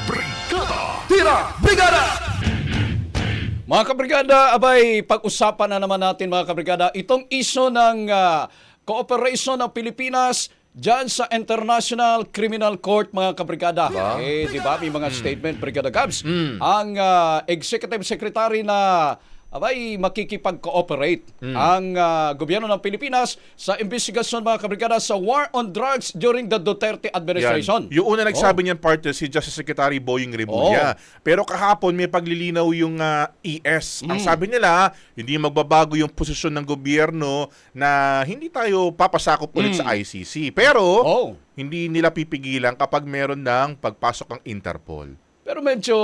Tira Brigada! Mga kabrigada, abay, pag-usapan na naman natin mga kabrigada, itong isyo ng cooperation ng Pilipinas dyan sa International Criminal Court mga kabrigada. Di ba, may mga statement, Brigada Gabs. Ang Executive Secretary na abay, makikipag-cooperate ang gobyerno ng Pilipinas sa investigasyon mga kabrigada sa war on drugs during the Duterte administration. Yan. Yung una nagsabi niyan, partner, si Justice Secretary Boying Remulla. Pero kahapon may paglilinaw yung ES. Ang sabi nila, hindi magbabago yung posisyon ng gobyerno na hindi tayo papasakop ulit sa ICC. Pero hindi nila pipigilan kapag meron ng pagpasok ng Interpol. Pero medyo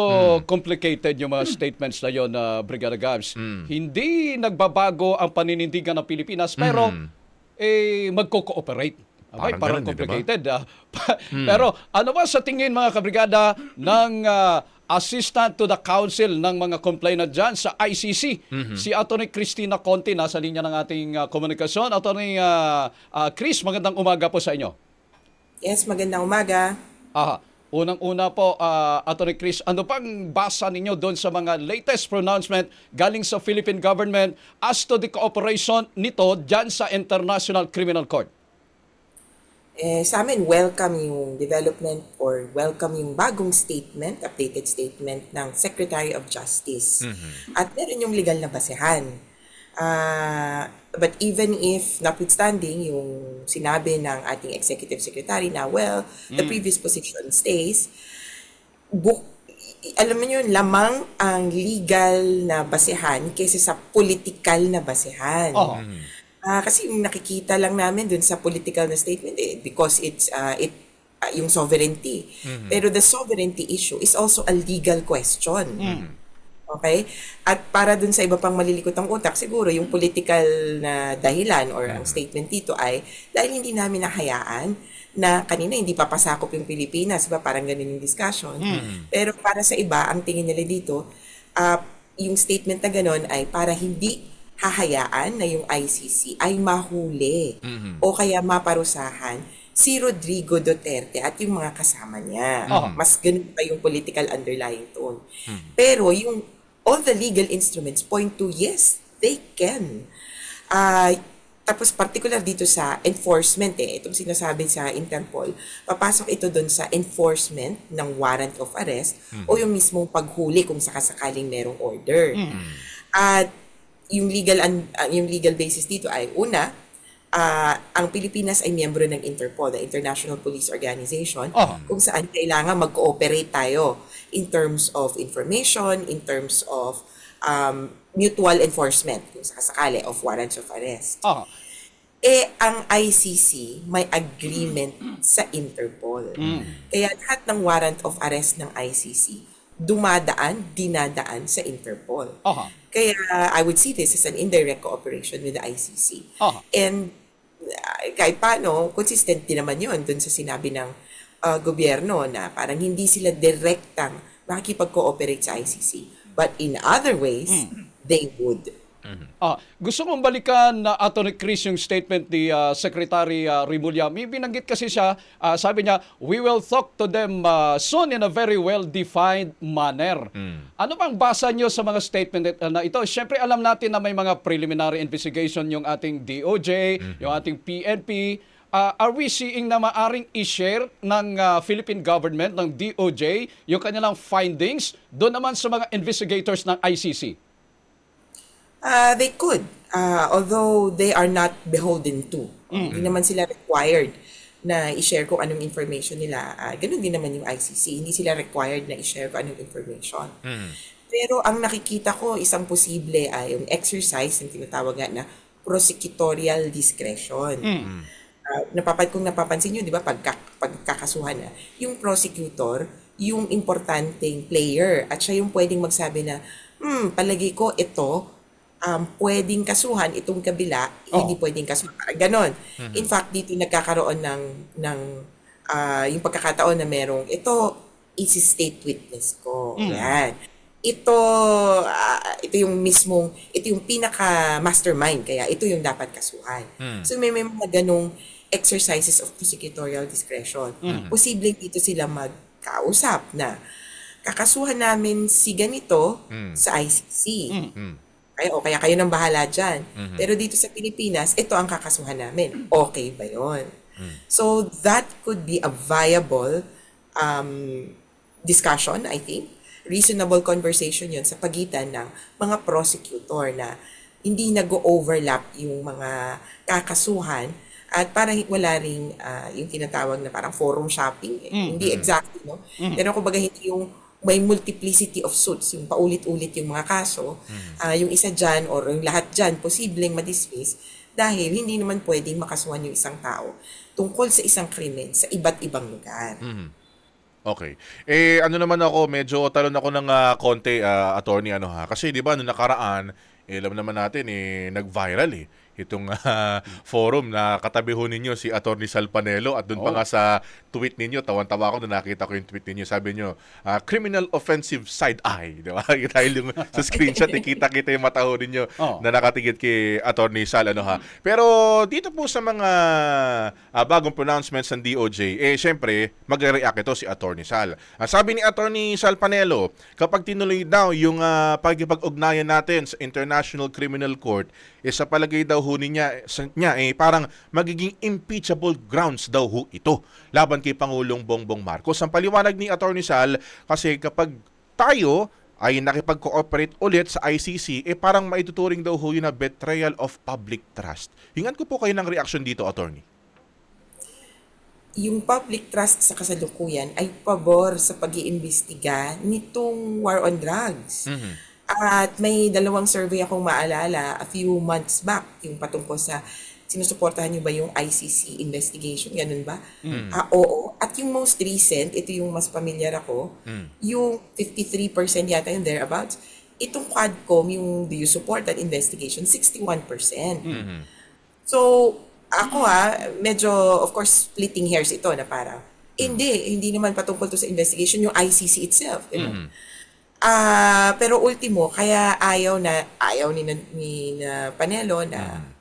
complicated yung mga statements na yun, Brigada Gabs. Hindi nagbabago ang paninindigan ng Pilipinas, pero magko-cooperate. Abay, parang complicated. Diba? Pero ano ba sa tingin mga kabrigada ng Assistant to the Counsel ng mga complainant dyan sa ICC? Si Atty. Cristina Conti, nasa linya ng ating komunikasyon. Atty. Chris, magandang umaga po sa inyo. Yes, magandang umaga. Unang-una po, Atty. Chris, ano pang basa ninyo doon sa mga latest pronouncement galing sa Philippine government as to the cooperation nito dyan sa International Criminal Court? Sa amin, welcome yung development or welcome yung bagong statement, updated statement ng Secretary of Justice. At meron yung legal na basehan. But even if, notwithstanding yung sinabi ng ating Executive Secretary na, well, the previous position stays, alam mo yun, lamang ang legal na basehan kaysa sa political na basehan. Kasi yung nakikita lang namin dun sa political na statement, because it's yung sovereignty. Pero the sovereignty issue is also a legal question. Okay? At para dun sa iba pang malilikot ang utak, siguro yung political na dahilan or ang statement dito ay dahil hindi namin nahayaan na kanina hindi papasakop yung Pilipinas, ba? Parang ganun yung discussion. Pero para sa iba, ang tingin nila dito, yung statement na ganun ay para hindi hahayaan na yung ICC ay mahuli o kaya maparusahan si Rodrigo Duterte at yung mga kasama niya. Mas ganun pa yung political underlying tone. Pero yung all the legal instruments point to yes, they can. Tapos particular dito sa enforcement, itong sinasabi sa Interpol, papasok ito doon sa enforcement ng warrant of arrest o yung mismong paghuli kung sakasakaling merong order. At yung legal basis dito ay una, ang Pilipinas ay miyembro ng Interpol, the International Police Organization, kung saan kailangan mag-cooperate tayo in terms of information, in terms of mutual enforcement, kung sakasakali, of warrants of arrest. Ang ICC may agreement sa Interpol. Kaya lahat ng warrant of arrest ng ICC dinadaan sa Interpol. Kaya I would see this as an indirect cooperation with the ICC. And kahit paano, consistent din naman yun dun sa sinabi ng gobyerno na parang hindi sila direktang makikipag-cooperate sa ICC. But in other ways, they would. Gusto kong balikan na Atty. Chris yung statement ni Secretary Remulla. May binanggit kasi siya, sabi niya, we will talk to them soon in a very well-defined manner. Ano bang basa niyo sa mga statement na ito? Siyempre alam natin na may mga preliminary investigation yung ating DOJ, yung ating PNP. Are we seeing na maaring i-share ng Philippine government, ng DOJ, yung kanilang findings doon naman sa mga investigators ng ICC? They could, although they are not beholden to. Hindi naman sila required na i-share kung anong information nila. Ganun din naman yung ICC. Hindi sila required na i-share kung anong information. Pero ang nakikita ko, isang posible ay yung exercise, yung tinatawag nga na prosecutorial discretion. Kung napapansin nyo, di ba, pagkakasuhan na, yung prosecutor, yung importanteng player, at siya yung pwedeng magsabi na, palagi ko ito, pwedeng kasuhan, itong kabila, hindi pwedeng kasuhan. Ganon. In fact, dito nagkakaroon ng yung pagkakataon na merong, ito, isi-state witness ko. Yan. Ito yung pinaka-mastermind, kaya ito yung dapat kasuhan. So may mga ganong exercises of prosecutorial discretion. Posibleng dito sila magkausap na kakasuhan namin si ganito sa ICC. Kaya kayo nang bahala dyan. Pero dito sa Pilipinas, ito ang kakasuhan namin. Okay ba yun? So that could be a viable discussion, I think. Reasonable conversation yun sa pagitan ng mga prosecutor na hindi nag-overlap yung mga kakasuhan at parang wala ring yung tinatawag na parang forum shopping. Hindi exactly, no? Pero kumbaga hindi yung may multiplicity of suits, yung paulit-ulit yung mga kaso, yung isa dyan or yung lahat dyan, posibleng madismiss dahil hindi naman pwedeng makasuhan yung isang tao tungkol sa isang krimen sa iba't ibang lugar. Okay. Ano naman ako, medyo talon ako ng konti, attorney, kasi di ba, nung nakaraan, alam naman natin, nag-viral itong forum na katabi ho ninyo si Attorney Sal Panelo at doon pa nga sa tweet ninyo, tawan-tawa ako na nakita ko yung tweet ninyo, sabi nyo, criminal offensive side eye, di ba? Dahil yung sa screenshot, kita-kita yung mata ho ninyo na nakatigit kay Attorney Sal, Pero dito po sa mga bagong pronouncements ng DOJ, syempre, magre-react ito si Attorney Sal. Sabi ni Attorney Sal Panelo, kapag tinuloy daw yung pagkipag-ugnayan natin sa International Criminal Court, sa palagay daw ho niya, parang magiging impeachable grounds daw ho ito laban kay Pangulong Bongbong Marcos. Ang paliwanag ni Attorney Sal, kasi kapag tayo ay nakipag-cooperate ulit sa ICC, parang maituturing daw ho yun na betrayal of public trust. Hingan ko po kayo ng reaction dito, Attorney. Yung public trust sa kasalukuyan ay pabor sa pag-iimbestiga nitong war on drugs. At may dalawang survey akong maalala a few months back, yung patungkol sa sinusuportahan niyo ba yung ICC investigation, ganun ba? Oo. At yung most recent, ito yung mas familiar ako, yung 53% yata yung thereabouts. Itong Quadcom, yung do you support that investigation, 61%. So, ako medyo, of course, splitting hairs ito na parang, hindi naman patungkol to sa investigation, yung ICC itself. Pero ultimo, kaya ayaw ni Panelo na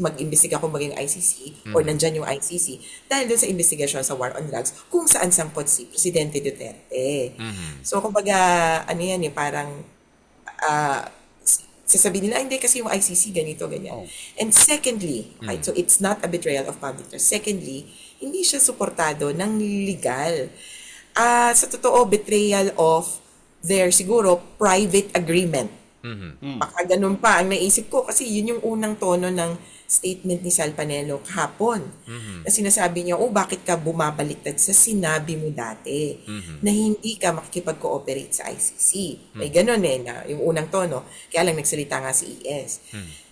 mag-imbestiga kung maging ICC or nandyan yung ICC dahil dun sa investigasyon sa war on drugs kung saan sangkot si Presidente Duterte. So, kumbaga, parang sasabihin nila, hindi kasi yung ICC ganito, ganyan. And secondly, so it's not a betrayal of public trust. Secondly, hindi siya suportado ng legal. Sa totoo, betrayal of their siguro private agreement. Baka ganun pa ang naisip ko kasi yun yung unang tono ng statement ni Sal Panelo kahapon. Na sinasabi niya, bakit ka bumabaliktad sa sinabi mo dati na hindi ka makikipag-cooperate sa ICC. May ganun na yung unang tono. Kaya lang nagsalita nga si ES.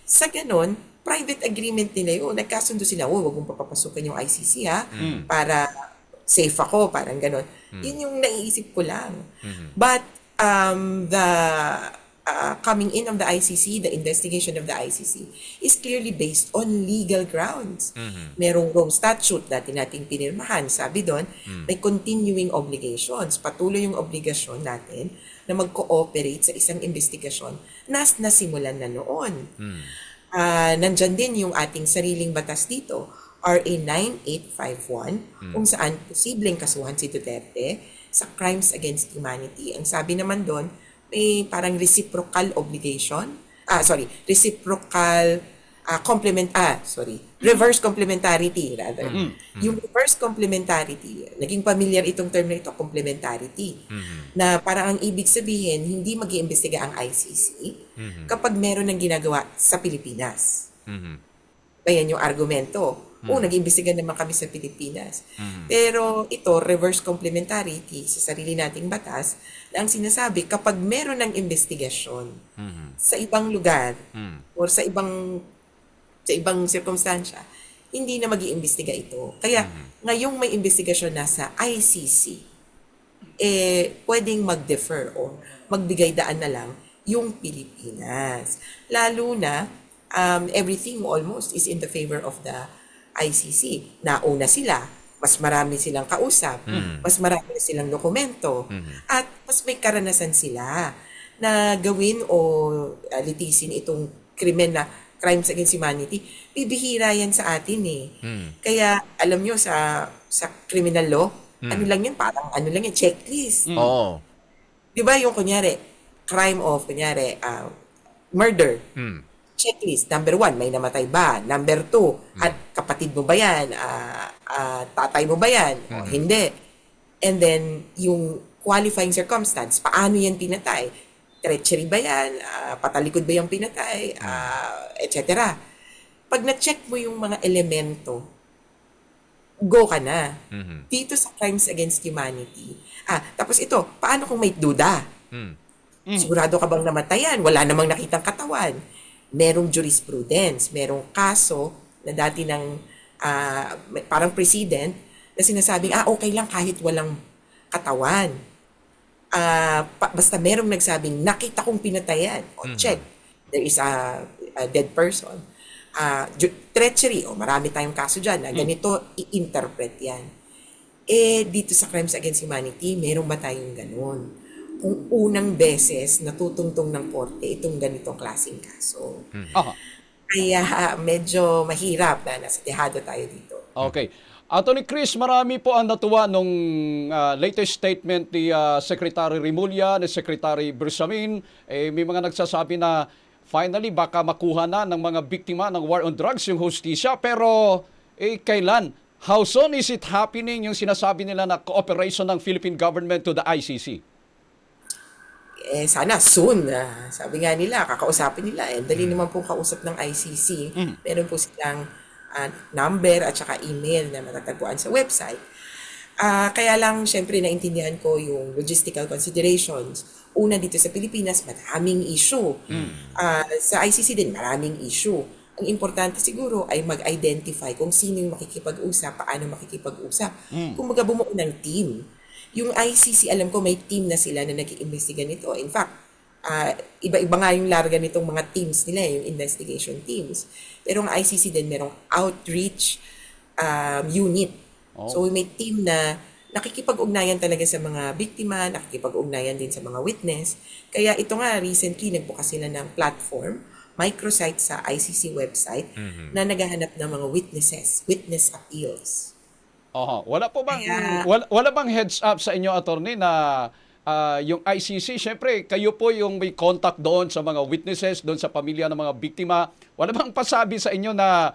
Sa ganun, private agreement nila yun. Nagkasundo sila, wag mong papapasukin yung ICC para safe ako, parang ganun. Yun yung naiisip ko lang. But the coming in of the ICC, the investigation of the ICC, is clearly based on legal grounds. Merong Rome Statute dati nating pinirmahan. Sabi doon, may continuing obligations. Patuloy yung obligasyon natin na mag-cooperate sa isang investigasyon na nasimulan na noon. Nandyan din yung ating sariling batas dito, RA 9851, kung saan posibleng kasuhan si Duterte sa crimes against humanity. Ang sabi naman doon, may parang reciprocal obligation. Reverse complementarity rather. Yung reverse complementarity, naging familiar itong term na ito, complementarity. Na parang ang ibig sabihin, hindi mag-iimbestiga ang ICC kapag meron ng ginagawa sa Pilipinas. Ayan yung argumento. Nag-iimbestiga naman kami sa Pilipinas. Pero ito, reverse complementarity sa sarili nating batas, na ang sinasabi, kapag meron ng investigasyon sa ibang lugar or sa ibang sirkumstansya, hindi na mag-iimbestiga ito. Kaya ngayong may investigasyon na sa ICC, pwedeng mag-defer o magbigay daan na lang yung Pilipinas. Lalo na, everything almost is in the favor of the ICC. Nauna sila, mas marami silang kausap, mas marami silang dokumento, at mas may karanasan sila na gawin o litisin itong krimen na crimes against humanity. Bibihira yan sa atin Kaya alam nyo sa criminal law, ano lang yan, parang checklist. Di ba yung kunyari, crime of, kunyari, murder. Mm. Checklist. Number 1, may namatay ba? Number 2, at kapatid mo ba yan? Tatay mo ba yan? O hindi. And then, yung qualifying circumstance, paano yan pinatay? Treachery ba yan? Patalikod ba yung pinatay? Etc. Pag na-check mo yung mga elemento, go ka na. Dito sa crimes against humanity. Tapos ito, paano kung may duda? Sigurado ka bang namatayan? Wala namang nakitang katawan. Merong jurisprudence, merong kaso na dati ng parang precedent na sinasabing, okay lang kahit walang katawan. Basta merong nagsabing, nakita kong pinatayan. O check, there is a dead person. Treachery, marami tayong kaso dyan na ganito i-interpret yan. Dito sa crimes against humanity, meron ba tayong ganun? Kung unang beses natutungtong ng korte itong ganitong klaseng kaso. Aha. Kaya medyo mahirap na nasa tehado tayo dito. Okay. Attorney Chris, marami po ang natuwa nung latest statement ni Secretary Remulla, ni Secretary Bersamin. May mga nagsasabi na finally baka makuha na ng mga biktima ng war on drugs yung hustisya. Pero kailan? How soon is it happening yung sinasabi nila na cooperation ng Philippine government to the ICC? Sana soon. Sabi nga nila, kakausapin nila. Dali naman po kausap ng ICC. Meron po silang number at saka email na matatagpuan sa website. Kaya lang, syempre, naintindihan ko yung logistical considerations. Una, dito sa Pilipinas, maraming issue. Sa ICC din, maraming issue. Ang importante siguro ay mag-identify kung sino yung makikipag-usap, paano makikipag-usap. Kung bumuo ng team. Yung ICC, alam ko may team na sila na nag-iimbestiga nito. In fact, iba-iba nga yung larga nitong mga teams nila, yung investigation teams. Pero ang ICC din, merong outreach unit. So may team na nakikipag-ugnayan talaga sa mga biktima, nakikipag-ugnayan din sa mga witness. Kaya ito nga, recently, nagbukas sila ng platform, microsite sa ICC website, na naghahanap ng mga witness appeals. Wala po bang wala bang heads up sa inyo, attorney, na yung ICC, syempre kayo po yung may contact doon sa mga witnesses, doon sa pamilya ng mga biktima. Wala bang pasabi sa inyo na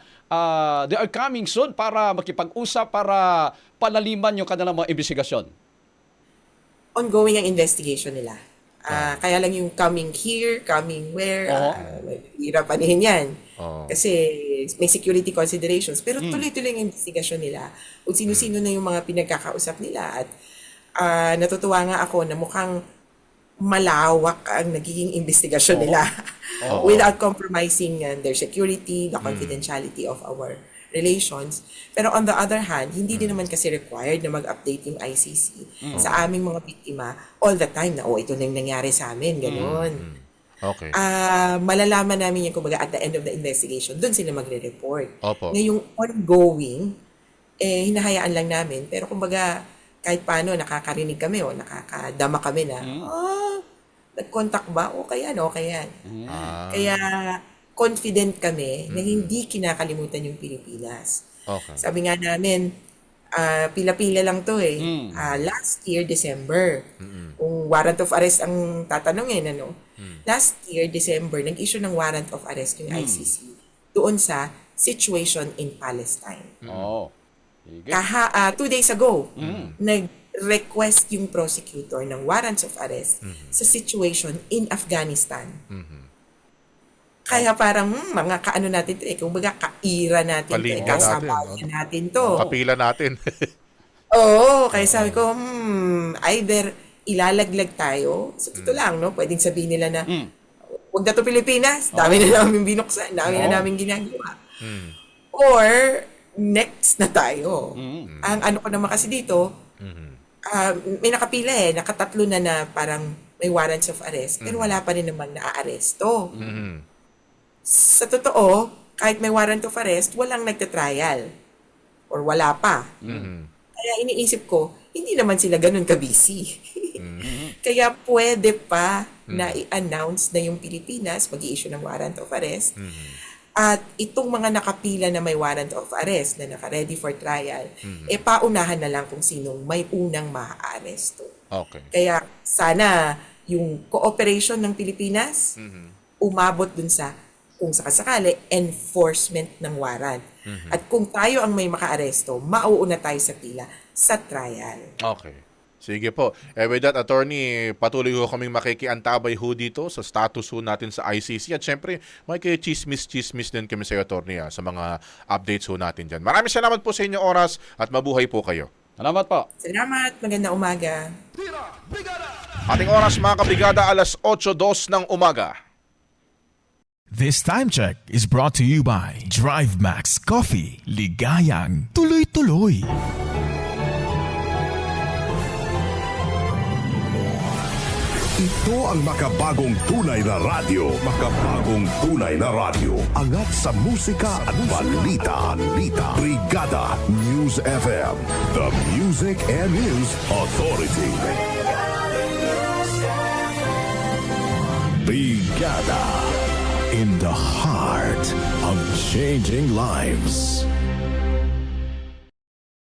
they are coming soon para makipag-usap, para palaliman yung kanilang mga investigasyon? Ongoing ang investigation nila. Kaya lang yung coming here, coming where, hirap anihin yan. Kasi may security considerations. Pero tuloy-tuloy ang investigasyon nila. Kung sino-sino na yung mga pinagkakausap nila. At natutuwa nga ako na mukhang malawak ang nagiging investigasyon nila without compromising their security, the confidentiality of our relations. Pero on the other hand, hindi din naman kasi required na mag-update yung ICC sa aming mga biktima all the time na, ito na yung nangyari sa amin, gano'n. Okay. Malalaman namin yan, kumbaga, at the end of the investigation, doon sila magre-report. Opo. Ngayong ongoing, hinahayaan lang namin. Pero kumbaga, kahit paano, nakakarinig kami o nakakadama kami na, nag-contact ba? Okay yan. Kaya, confident kami na hindi kinakalimutan yung Pilipinas. Okay. Sabi nga namin, pila-pila lang to last year, December, kung warrant of arrest ang tatanungin, last year, December, nag-issue ng warrant of arrest yung ICC doon sa situation in Palestine. 2 days ago, nag-request yung prosecutor ng warrants of arrest sa situation in Afghanistan. Kaya parang mga kaano natin ito kumbaga kaira natin ito, kasabayan natin to. Kapila natin. Oo, kaya sabi ko, either ilalaglag tayo, sa totoo lang, pwedeng sabihin nila na, huwag na to Pilipinas, dami na namin binuksan, dami na namin ginagawa. Or, next na tayo. Ang ano ko naman kasi dito, may nakapila nakatatlo na parang may warrants of arrest, pero wala pa rin naman na-aaresto. Sa totoo, kahit may warrant of arrest, walang nagtatrial. Or wala pa. Kaya iniisip ko, hindi naman sila ganun ka-busy. Kaya pwede pa na i-announce na yung Pilipinas mag-i-issue ng warrant of arrest. At itong mga nakapila na may warrant of arrest na naka-ready for trial, paunahan na lang kung sinong may unang maa-aresto. Okay. Kaya sana yung cooperation ng Pilipinas, umabot dun sa, kung sakasakali, enforcement ng warrant. At kung tayo ang may makaaresto, mauuna tayo sa pila sa trial. Okay. Sige po. With that, attorney, patuloy ko kaming makikiantabay ho dito sa status ho natin sa ICC. At syempre, may kayo chismis din kami sa iyo, attorney, sa mga updates ho natin dyan. Maraming salamat po sa inyong oras at mabuhay po kayo. Salamat po. Salamat, magandang umaga. Ating oras mga kabrigada, alas 8:02 ng umaga. This time check is brought to you by DriveMax Coffee. Ligayang tuloy-tuloy. Ito ang makabagong tunay na radyo. Makabagong tunay na radyo. Angat sa musika at balita. Brigada News FM. The Music and News Authority. Brigada. In the heart of changing lives.